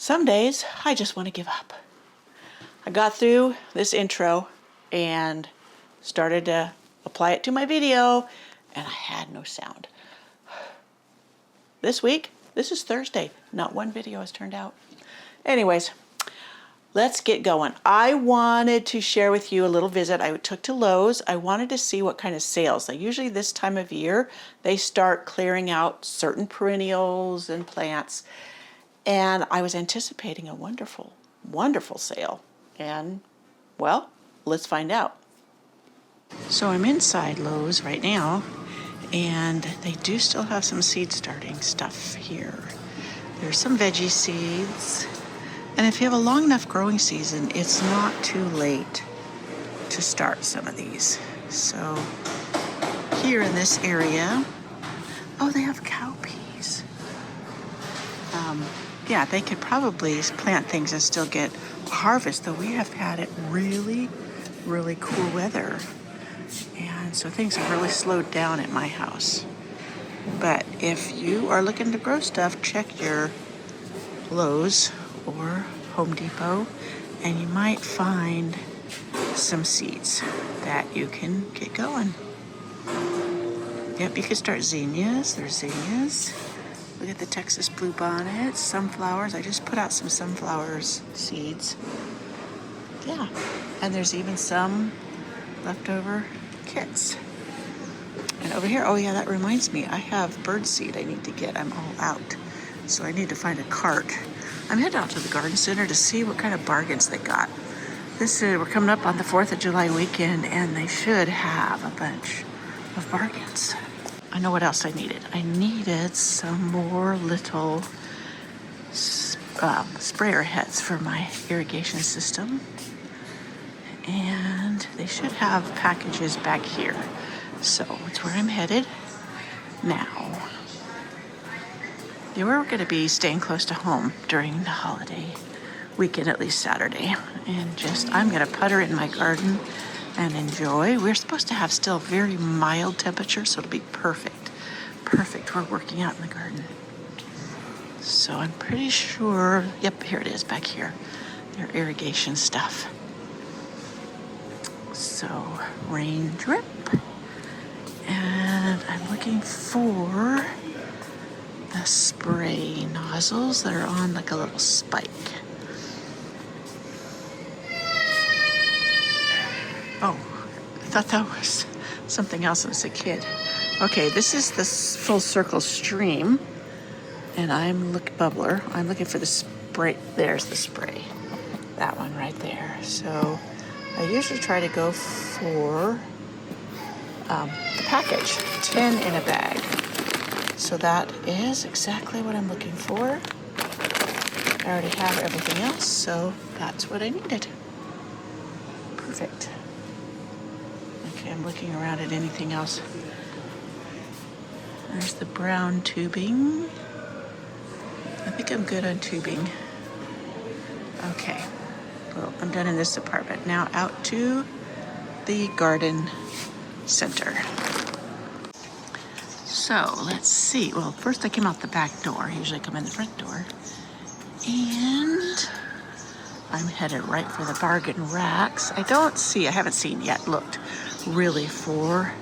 Some days I just want to give up. I got through this intro and started to apply it to my video, and I had no sound. This week, this is Thursday, not one video has turned out. Anyways, let's get going. I wanted to share with you a little visit I took to Lowe's. I wanted to see what kind of sales. Like usually this time of year, they start clearing out certain perennials and plants. And I was anticipating a wonderful, wonderful sale. And, well, let's find out. So I'm inside Lowe's right now, and they do still have some seed starting stuff here. There's some veggie seeds. And if you have a long enough growing season, it's not too late to start some of these. So here in this area, oh, they have cowpeas. Yeah, they could probably plant things and still get harvest, though we have had it really, really cool weather. And so things have really slowed down at my house. But if you are looking to grow stuff, check your Lowe's or Home Depot, and you might find some seeds that you can get going. Yep, you can start zinnias. There's zinnias. Look at the Texas bluebonnet, sunflowers. I just put out some sunflowers seeds. Yeah, and there's even some leftover kits. And over here, oh yeah, that reminds me, I have bird seed I need to get. I'm all out. So I need to find a cart. I'm heading out to the garden center to see what kind of bargains they got. We're coming up on the 4th of July weekend, and they should have a bunch of bargains. I know what else I needed. I needed some more little sprayer heads for my irrigation system. And they should have packages back here. So it's where I'm headed now. We're going to be staying close to home during the holiday weekend, at least Saturday. And I'm going to putter in my garden and enjoy. We're supposed to have still very mild temperatures, so it'll be perfect. Perfect. We're working out in the garden. So I'm pretty sure, yep, here it is back here. Their irrigation stuff. So rain drip. And I'm looking for the spray nozzles that are on like a little spike. Oh, I thought that was something else as a kid. Okay, this is the full circle stream, and bubbler. I'm looking for the spray. There's the spray. That one right there. So I usually try to go for the package, 10 in a bag. So that is exactly what I'm looking for. I already have everything else, so that's what I needed. Perfect. Okay, I'm looking around at anything else. There's the brown tubing. I think I'm good on tubing. Okay, well, I'm done in this department. Now out to the garden center. So let's see. Well, first I came out the back door. I usually come in the front door. And I'm headed right for the bargain racks. I haven't seen yet, looked really for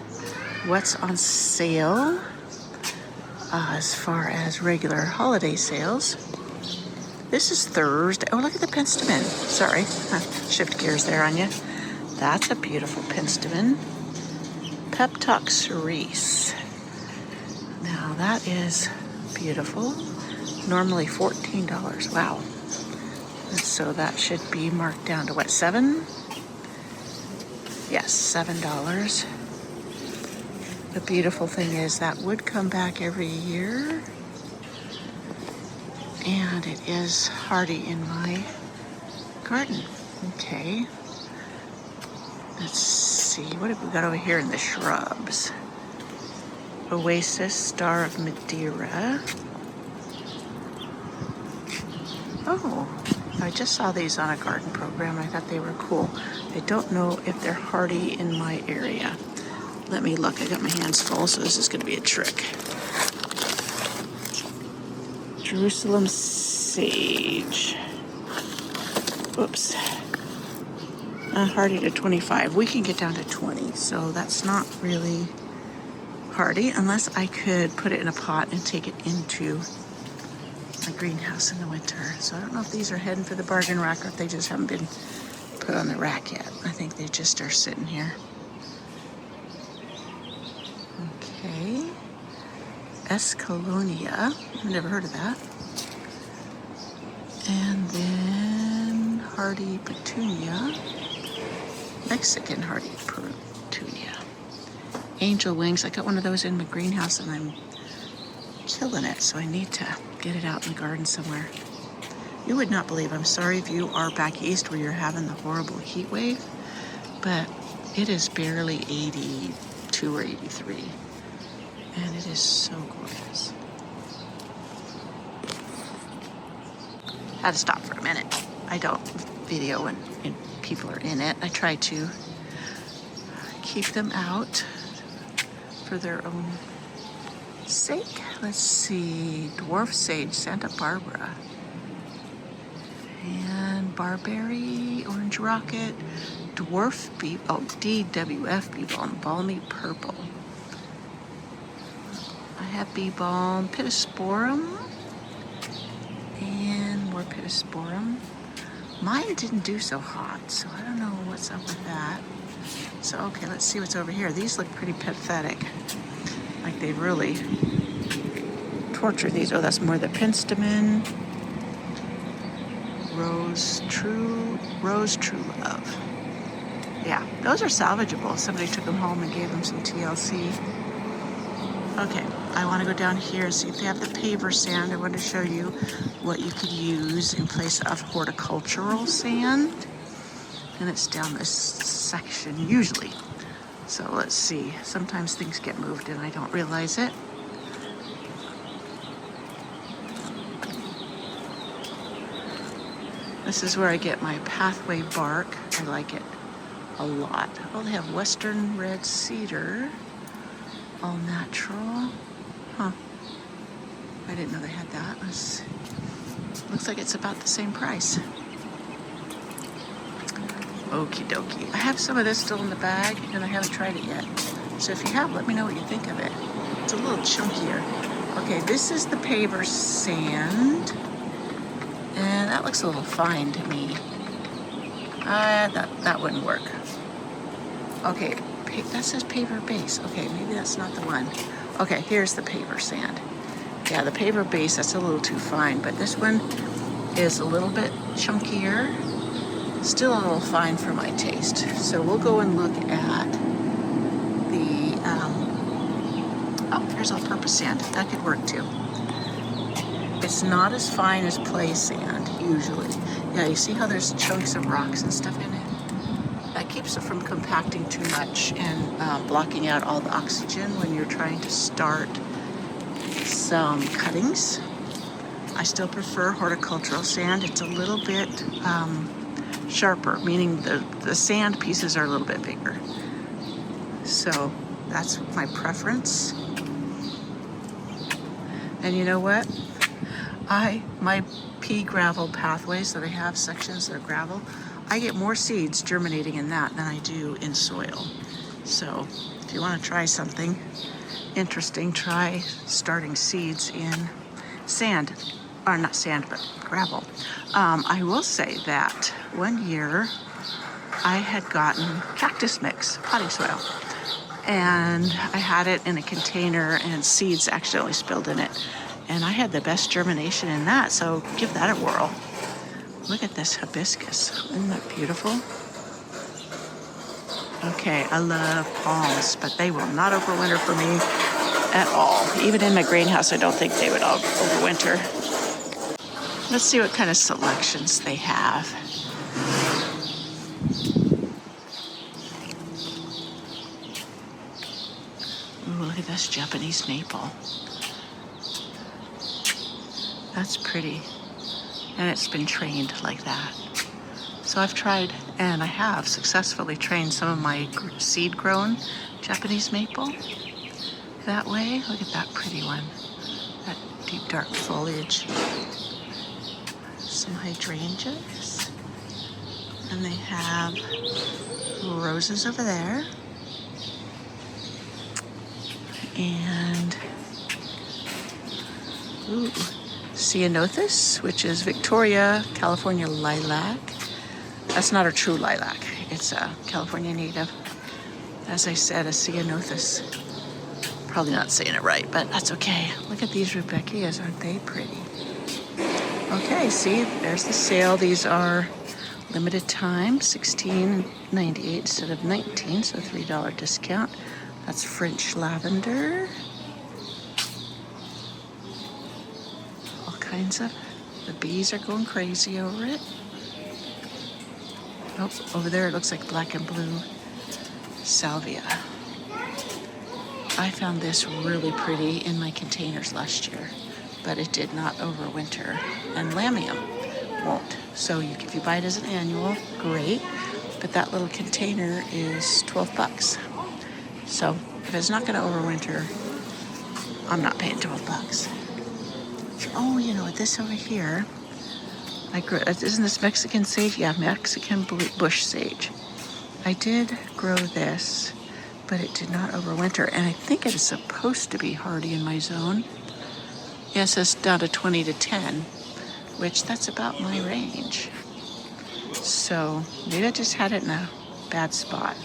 what's on sale as far as regular holiday sales. This is Thursday. Oh, look at the penstemon. Sorry, shift gears there on you. That's a beautiful penstemon. Peptox cerise. Now that is beautiful. Normally $14. Wow. And so that should be marked down to what, 7? Yes, $7. The beautiful thing is that would come back every year. And it is hardy in my garden. Okay. Let's see. What have we got over here in the shrubs? Oasis, Star of Madeira. Oh, I just saw these on a garden program. I thought they were cool. I don't know if they're hardy in my area. Let me look. I got my hands full, so this is going to be a trick. Jerusalem sage. Oops. Hardy to 25. We can get down to 20, so that's not really hardy unless I could put it in a pot and take it into my greenhouse in the winter. So I don't know if these are heading for the bargain rack or if they just haven't been put on the rack yet. I think they just are sitting here. Okay. Escalonia. I've never heard of that. And then hardy petunia. Mexican hardy petunia. Angel wings. I got one of those in my greenhouse and I'm killing it, so I need to get it out in the garden somewhere. You would not believe, I'm sorry if you are back east where you're having the horrible heat wave, but it is barely 82 or 83, and it is so gorgeous. Had to stop for a minute. I don't video when people are in it. I try to keep them out for their own sake. Let's see, dwarf sage, Santa Barbara, and barberry, orange rocket, dwarf bee, DWF bee balm, balmy purple. I have bee balm, pittosporum, and more pittosporum. Mine didn't do so hot, so I don't know what's up with that. So, okay, let's see what's over here. These look pretty pathetic. Like they really tortured these. Oh, that's more the penstemon. Rose True Love. Yeah, those are salvageable. Somebody took them home and gave them some TLC. Okay, I want to go down here and see if they have the paver sand. I want to show you what you could use in place of horticultural sand. And it's down this section usually. So let's see. Sometimes things get moved and I don't realize it. This is where I get my pathway bark. I like it a lot. Oh, they have western red cedar. All natural. Huh. I didn't know they had that. Looks like it's about the same price. Okie dokie. I have some of this still in the bag and I haven't tried it yet. So if you have, let me know what you think of it. It's a little chunkier. Okay, this is the paver sand. And that looks a little fine to me. That wouldn't work. Okay, that says paver base. Okay, maybe that's not the one. Okay, here's the paver sand. Yeah, the paver base, that's a little too fine, but this one is a little bit chunkier. Still a little fine for my taste. So we'll go and look at the, oh, there's all-purpose sand. That could work too. It's not as fine as play sand, usually. Yeah, you see how there's chunks of rocks and stuff in it? That keeps it from compacting too much and blocking out all the oxygen when you're trying to start some cuttings. I still prefer horticultural sand. It's a little bit sharper, meaning the sand pieces are a little bit bigger. So that's my preference. And you know what? My pea gravel pathways that I have, sections that are gravel, I get more seeds germinating in that than I do in soil. So if you want to try something interesting, try starting seeds in sand. Or not sand, but gravel. I will say that one year I had gotten cactus mix, potting soil. And I had it in a container and seeds accidentally spilled in it. And I had the best germination in that, so give that a whirl. Look at this hibiscus. Isn't that beautiful? Okay, I love palms, but they will not overwinter for me at all. Even in my greenhouse, I don't think they would all overwinter. Let's see what kind of selections they have. Ooh, look at this Japanese maple. That's pretty. And it's been trained like that. So I've tried, and I have successfully trained some of my seed-grown Japanese maple that way. Look at that pretty one. That deep dark foliage. some hydrangeas. And they have roses over there. And ceanothus, which is Victoria, California lilac. That's not a true lilac. It's a California native. As I said, a ceanothus. Probably not saying it right, but that's okay. Look at these rudbeckias, aren't they pretty? Okay, see, there's the sale. These are limited time, $16.98 instead of $19, so $3 discount. That's French lavender. All kinds of, the bees are going crazy over it. Oh, over there it looks like black and blue salvia. I found this really pretty in my containers last year, but it did not overwinter, and lamium won't. So if you buy it as an annual, great, but that little container is $12. So if it's not going to overwinter, I'm not paying $12. Oh, you know what, this over here, isn't this Mexican sage? Yeah, Mexican bush sage. I did grow this, but it did not overwinter, and I think it is supposed to be hardy in my zone. Yes, it's down to 20 to 10, which that's about my range. So maybe I just had it in a bad spot.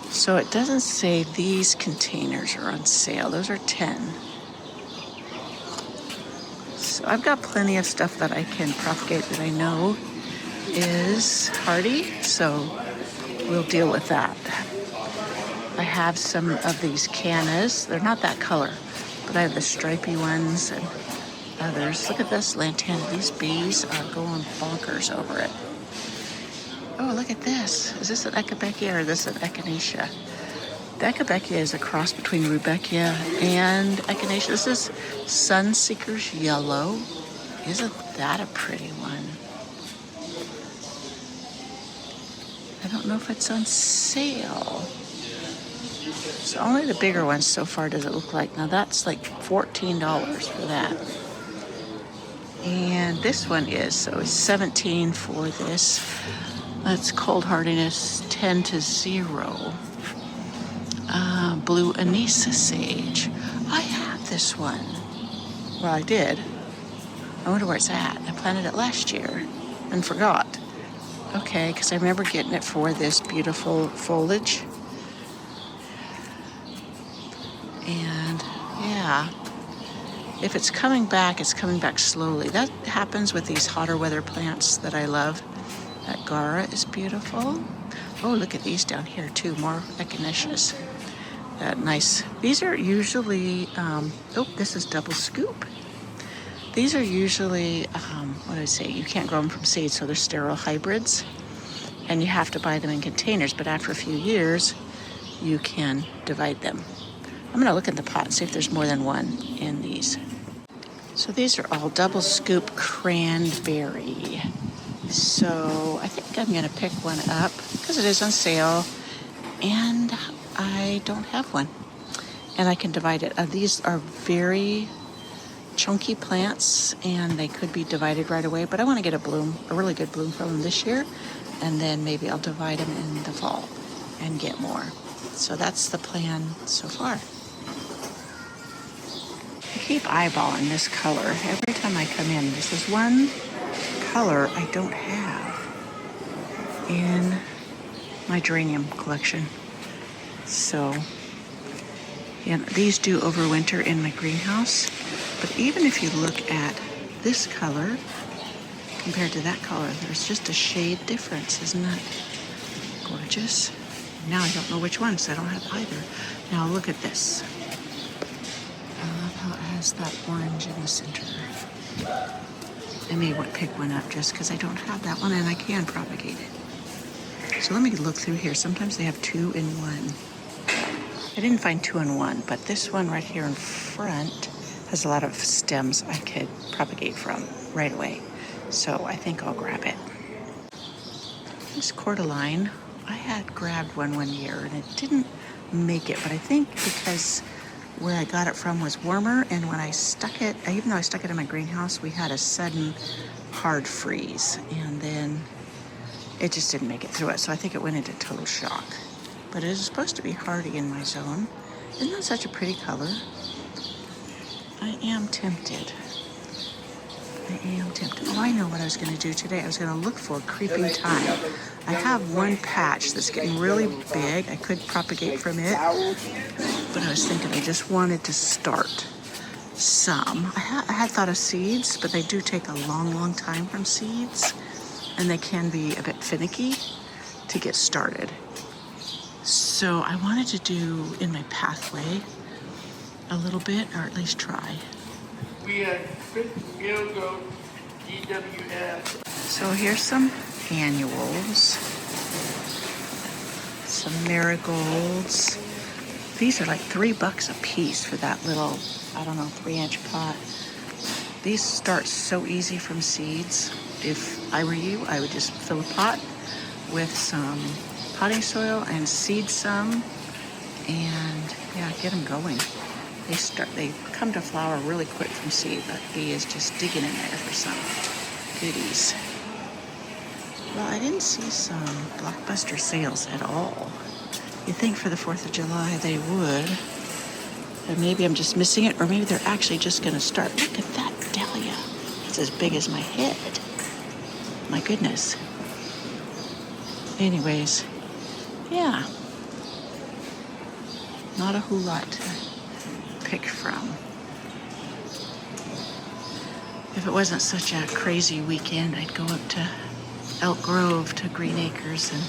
So it doesn't say these containers are on sale. Those are 10. So I've got plenty of stuff that I can propagate that I know is hardy, so we'll deal with that. I have some of these cannas. They're not that color, but I have the stripy ones and others. Look at this lantana. These bees are going bonkers over it. Oh, look at this. Is this an echinacea or is this an echinacea? The echinacea is a cross between rudbeckia and echinacea. This is Sunseeker's Yellow. Isn't that a pretty one? I don't know if it's on sale. So only the bigger ones so far does it look like. Now that's like $14 for that. And this one is, so it's $17 for this. That's cold hardiness 10 to 0. Blue anise sage. I have this one. Well, I did. I wonder where it's at. I planted it last year and forgot. Okay, because I remember getting it for this beautiful foliage. And yeah, if it's coming back, it's coming back slowly. That happens with these hotter weather plants that I love. That Gara is beautiful. Oh, look at these down here too, more echinaceas. That nice. These are usually, this is double scoop. These are usually, what do I say? You can't grow them from seed, so they're sterile hybrids. And you have to buy them in containers, but after a few years, you can divide them. I'm gonna look in the pot and see if there's more than one in these. So these are all double scoop cranberry. So I think I'm gonna pick one up because it is on sale and I don't have one. And I can divide it. These are very chunky plants and they could be divided right away, but I wanna get a really good bloom from them this year, and then maybe I'll divide them in the fall and get more. So that's the plan so far. I keep eyeballing this color. Every time I come in, this is one color I don't have in my geranium collection. So, yeah, these do overwinter in my greenhouse. But even if you look at this color compared to that color, there's just a shade difference, isn't that gorgeous? Now I don't know which one, so I don't have either. Now look at this. I love how it has that orange in the center. I may pick one up just because I don't have that one and I can propagate it. So let me look through here. Sometimes they have 2 in 1. I didn't find 2 in 1, but this one right here in front has a lot of stems I could propagate from right away. So I think I'll grab it. This cordyline, I had grabbed one year and it didn't make it, but I think because where I got it from was warmer, and when I stuck it, even though I stuck it in my greenhouse, we had a sudden hard freeze, and then it just didn't make it through it. So I think it went into total shock. But it is supposed to be hardy in my zone. Isn't that such a pretty color? I am tempted. Oh, I know what I was going to do today. I was going to look for creeping thyme. I have one patch that's getting really big. I could propagate from it, but I was thinking I just wanted to start some. I had thought of seeds, but they do take a long time from seeds, and they can be a bit finicky to get started. So I wanted to do in my pathway a little bit, or at least try. We had Yogo GWS. So here's some annuals, some marigolds. These are like $3 a piece for that little, 3-inch pot. These start so easy from seeds. If I were you, I would just fill a pot with some potting soil and seed some, and get them going. They come to flower really quick from seed. That bee is just digging in there for some goodies. Well, I didn't see some blockbuster sales at all. You'd think for the 4th of July they would. But maybe I'm just missing it, or maybe they're actually just going to start. Look at that dahlia. It's as big as my head. My goodness. Anyways, not a whole lot to pick from. If it wasn't such a crazy weekend, I'd go up to Elk Grove to Green Acres and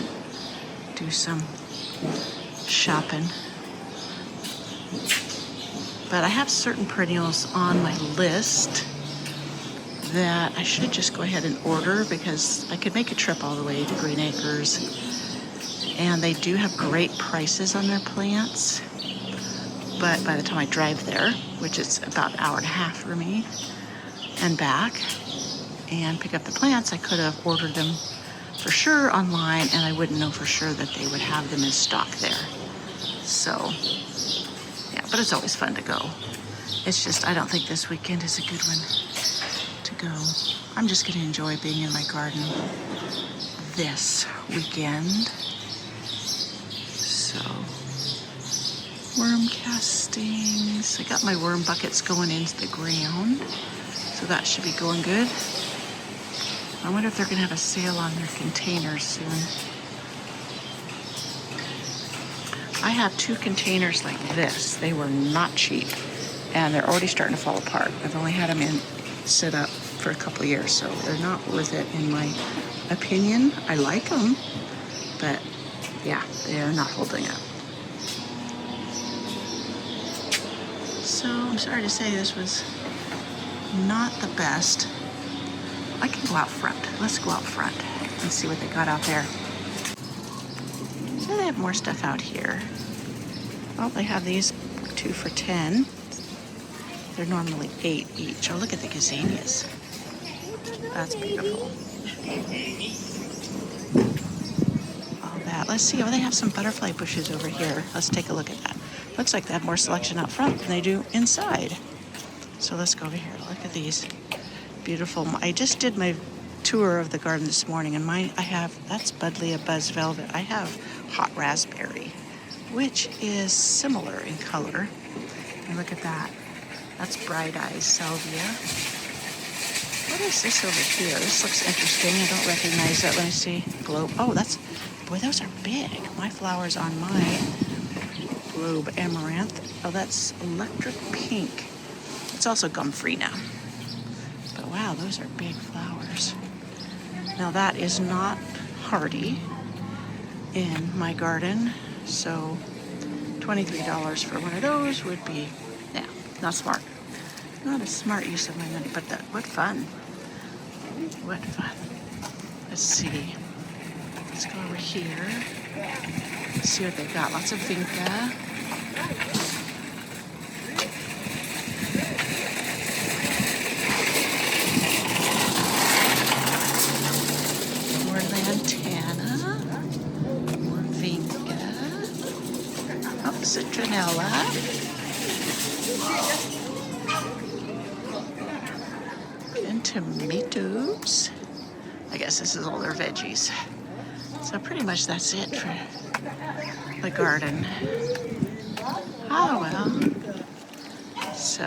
do some shopping. But I have certain perennials on my list that I should just go ahead and order, because I could make a trip all the way to Green Acres, and they do have great prices on their plants. But by the time I drive there, which is about an hour and a half for me, and back, and pick up the plants, I could have ordered them for sure online, and I wouldn't know for sure that they would have them in stock there. So, but it's always fun to go. It's just, I don't think this weekend is a good one to go. I'm just going to enjoy being in my garden this weekend. So, worm castings. I got my worm buckets going into the ground, so that should be going good. I wonder if they're going to have a sale on their containers soon. I have 2 containers like this. They were not cheap, and they're already starting to fall apart. I've only had them set up for a couple of years, so they're not worth it in my opinion. I like them, but they are not holding up. So I'm sorry to say this was not the best. I can go out front. Let's go out front and see what they got out there. So they have more stuff out here. Oh, they have these 2 for $10. They're normally $8 each. Oh, look at the gazanias. That's beautiful. All that. Let's see. Oh, they have some butterfly bushes over here. Let's take a look at that. Looks like they have more selection out front than they do inside. So let's go over here. Look at these beautiful. I just did my tour of the garden this morning, and that's Buddleia Buzz Velvet. I have hot raspberry, which is similar in color. And look at that. That's Bright Eyes Salvia. What is this over here? This looks interesting. I don't recognize that. Let me see. Globe. Oh, those are big. My flowers on my Globe Amaranth. Oh, that's Electric Pink. It's also gum-free now. But wow, those are big flowers. Now that is not hardy in my garden, so $23 for one of those would be, not smart. Not a smart use of my money, but what fun. What fun. Let's see. Let's go over here. Let's see what they've got. Lots of vinca. More lantana. More vinca. Oh, citronella. tomatoes. I guess this is all their veggies. So pretty much that's it for the garden. Oh well. So,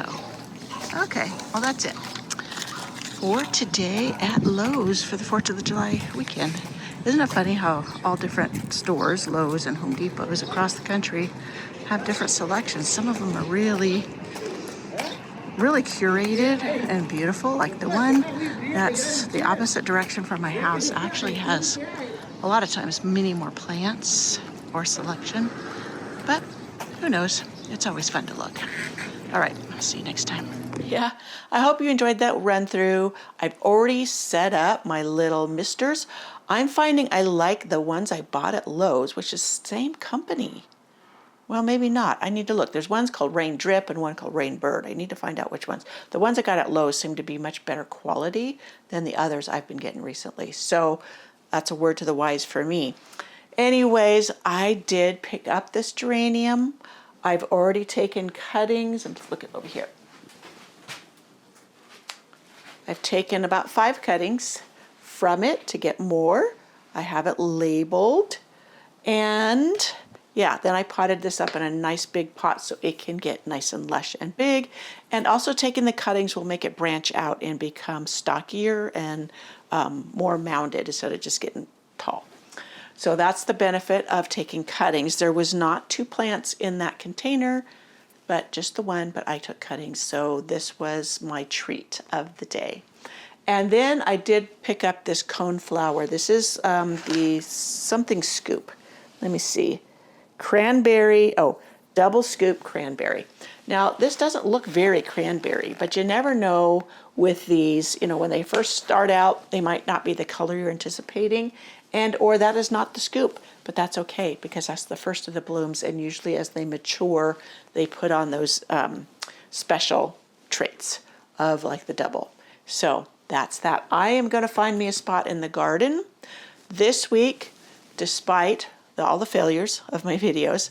okay, well that's it for today at Lowe's for the 4th of July weekend. Isn't it funny how all different stores, Lowe's and Home Depots across the country, have different selections? Some of them are really curated and beautiful. Like the one that's the opposite direction from my house actually has a lot of times many more plants or selection, but who knows? It's always fun to look. All right, I'll see you next time. Yeah, I hope you enjoyed that run through. I've already set up my little misters. I'm finding I like the ones I bought at Lowe's, which is same company. Well, maybe not. I need to look. There's ones called Rain Drip and one called Rain Bird. I need to find out which ones. The ones I got at Lowe's seem to be much better quality than the others I've been getting recently. So that's a word to the wise for me. Anyways, I did pick up this geranium. I've already taken cuttings. I'm just looking over here. I've taken about 5 cuttings from it to get more. I have it labeled. And yeah, then I potted this up in a nice big pot so it can get nice and lush and big. And also taking the cuttings will make it branch out and become stockier and more mounded instead of just getting tall. So that's the benefit of taking cuttings. There was not 2 plants in that container, but just the one, but I took cuttings. So this was my treat of the day. And then I did pick up this cone flower. This is the something scoop. Let me see. Cranberry, double scoop cranberry. Now, this doesn't look very cranberry, but you never know with these, when they first start out, they might not be the color you're anticipating, or that is not the scoop, but that's okay because that's the first of the blooms, and usually as they mature, they put on those special traits of like the double. So that's that. I am going to find me a spot in the garden this week, despite all the failures of my videos.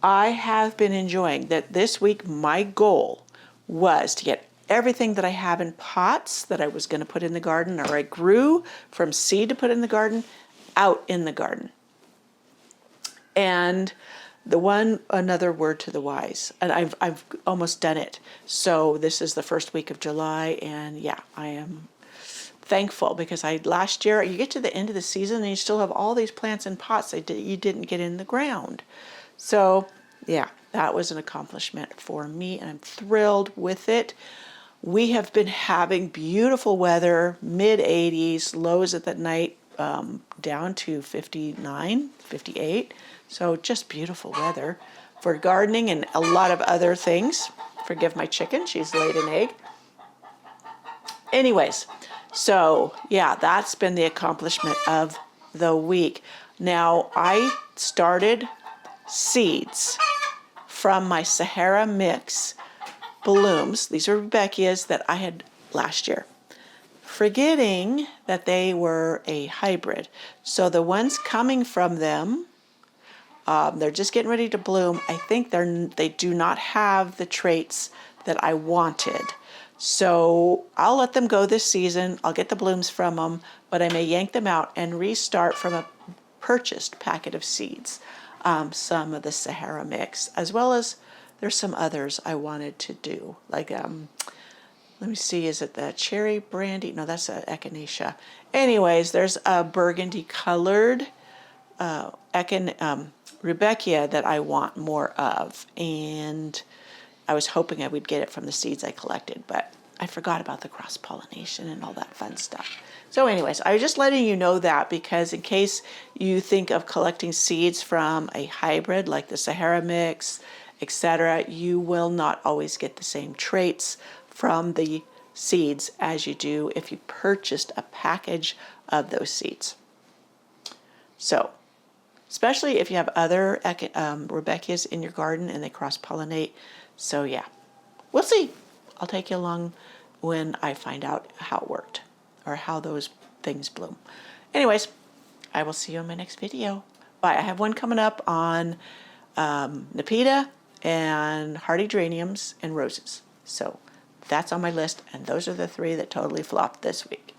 I have been enjoying that this week. My goal was to get everything that I have in pots that I was going to put in the garden, or I grew from seed to put in the garden, out in the garden. And another word to the wise, and I've almost done it. So this is the first week of July, and yeah, I am thankful because last year you get to the end of the season and you still have all these plants in pots that you didn't get in the ground. So yeah, that was an accomplishment for me, and I'm thrilled with it. We have been having beautiful weather, mid-80s, lows at the night down to 59, 58. So just beautiful weather for gardening and a lot of other things. Forgive my chicken, she's laid an egg. Anyways, so yeah, that's been the accomplishment of the week. Now, I started seeds from my Sahara mix blooms. These are Rebeckias that I had last year, forgetting that they were a hybrid. So the ones coming from them, they're just getting ready to bloom. I think they do not have the traits that I wanted. So I'll let them go this season. I'll get the blooms from them, but I may yank them out and restart from a purchased packet of seeds. Some of the Sahara mix, as well as there's some others I wanted to do. Like, let me see, is it the cherry brandy? No, that's an echinacea. Anyways, there's a burgundy colored Rebeckia that I want more of. And I was hoping I would get it from the seeds I collected, but I forgot about the cross-pollination and all that fun stuff. So anyways, I was just letting you know that because in case you think of collecting seeds from a hybrid like the Sahara mix, etc., you will not always get the same traits from the seeds as you do if you purchased a package of those seeds. So, especially if you have other Rebeckias in your garden and they cross-pollinate. So yeah, we'll see. I'll take you along when I find out how it worked or how those things bloom. Anyways, I will see you in my next video. Bye. I have one coming up on Nepeta and hardy geraniums and roses. So that's on my list, and those are the three that totally flopped this week.